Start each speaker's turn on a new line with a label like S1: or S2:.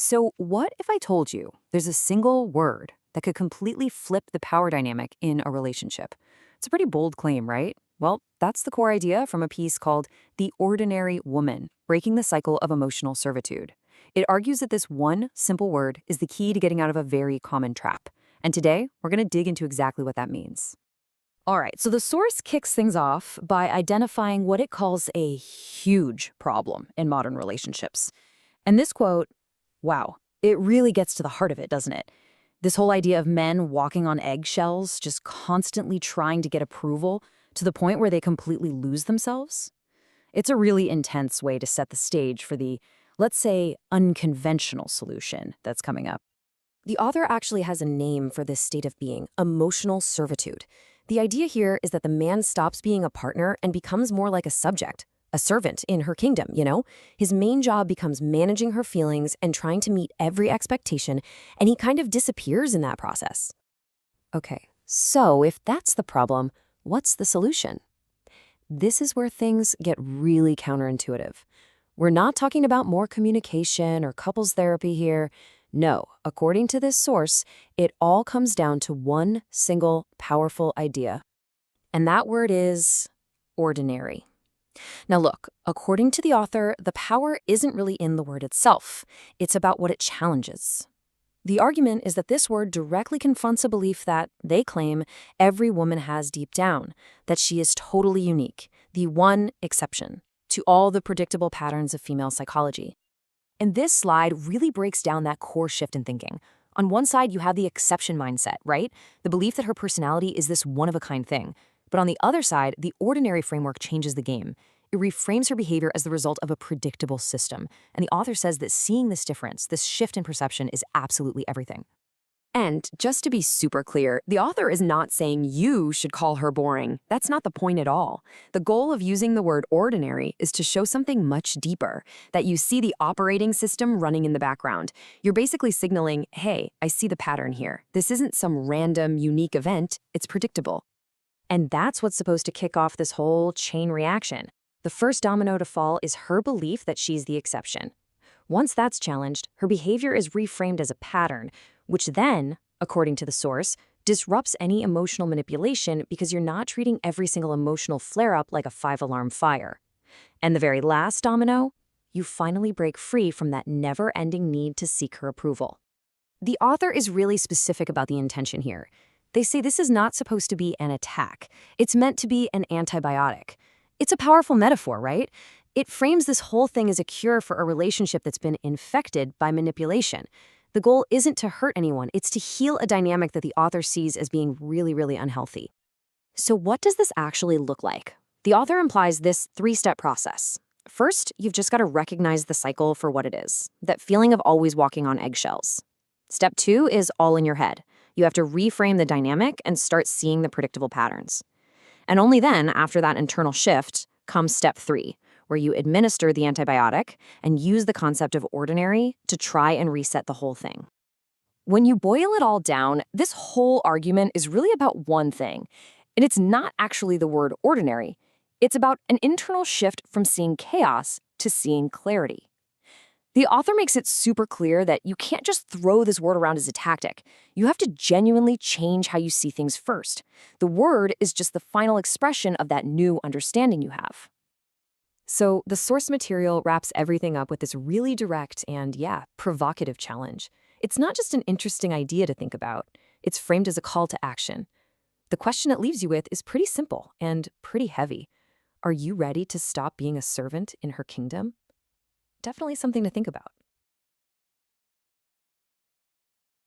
S1: So, what if I told you there's a single word that could completely flip the power dynamic in a relationship? It's a pretty bold claim, right? Well, that's the core idea from a piece called The Ordinary Woman Breaking the Cycle of Emotional Servitude. It argues that this one simple word is the key to getting out of a very common trap. And today, we're going to dig into exactly what that means. All right, so the source kicks things off by identifying what it calls a huge problem in modern relationships. And this quote, wow, it really gets to the heart of it, doesn't it? This whole idea of men walking on eggshells, just constantly trying to get approval to the point where they completely lose themselves. It's a really intense way to set the stage for the, let's say, unconventional solution that's coming up. The author actually has a name for this state of being, emotional servitude. The idea here is that the man stops being a partner and becomes more like a subject, a servant in her kingdom. His main job becomes managing her feelings and trying to meet every expectation, and he kind of disappears in that process. Okay, so if that's the problem, what's the solution? This is where things get really counterintuitive. We're not talking about more communication or couples therapy here. No, according to this source, it all comes down to one single powerful idea. And that word is ordinary. Now look, according to the author, the power isn't really in the word itself. It's about what it challenges. The argument is that this word directly confronts a belief that, they claim, every woman has deep down, that she is totally unique, the one exception, to all the predictable patterns of female psychology. And this slide really breaks down that core shift in thinking. On one side, you have the exception mindset, right? The belief that her personality is this one-of-a-kind thing. But on the other side, the ordinary framework changes the game. It reframes her behavior as the result of a predictable system. And the author says that seeing this difference, this shift in perception, is absolutely everything. And just to be super clear, the author is not saying you should call her boring. That's not the point at all. The goal of using the word ordinary is to show something much deeper, that you see the operating system running in the background. You're basically signaling, hey, I see the pattern here. This isn't some random, unique event. It's predictable. And that's what's supposed to kick off this whole chain reaction. The first domino to fall is her belief that she's the exception. Once that's challenged, her behavior is reframed as a pattern, which then, according to the source, disrupts any emotional manipulation because you're not treating every single emotional flare-up like a 5-alarm fire. And the very last domino, you finally break free from that never-ending need to seek her approval. The author is really specific about the intention here. They say this is not supposed to be an attack. It's meant to be an antibiotic. It's a powerful metaphor, right? It frames this whole thing as a cure for a relationship that's been infected by manipulation. The goal isn't to hurt anyone, it's to heal a dynamic that the author sees as being really, really unhealthy. So what does this actually look like? The author implies this 3-step process. First, you've just got to recognize the cycle for what it is, that feeling of always walking on eggshells. Step 2 is all in your head. You have to reframe the dynamic and start seeing the predictable patterns. And only then, after that internal shift, comes step 3, where you administer the antibiotic and use the concept of ordinary to try and reset the whole thing. When you boil it all down, this whole argument is really about one thing, and it's not actually the word ordinary. It's about an internal shift from seeing chaos to seeing clarity. The author makes it super clear that you can't just throw this word around as a tactic. You have to genuinely change how you see things first. The word is just the final expression of that new understanding you have. So the source material wraps everything up with this really direct and, provocative challenge. It's not just an interesting idea to think about. It's framed as a call to action. The question it leaves you with is pretty simple and pretty heavy. Are you ready to stop being a servant in her kingdom? Definitely something to think about.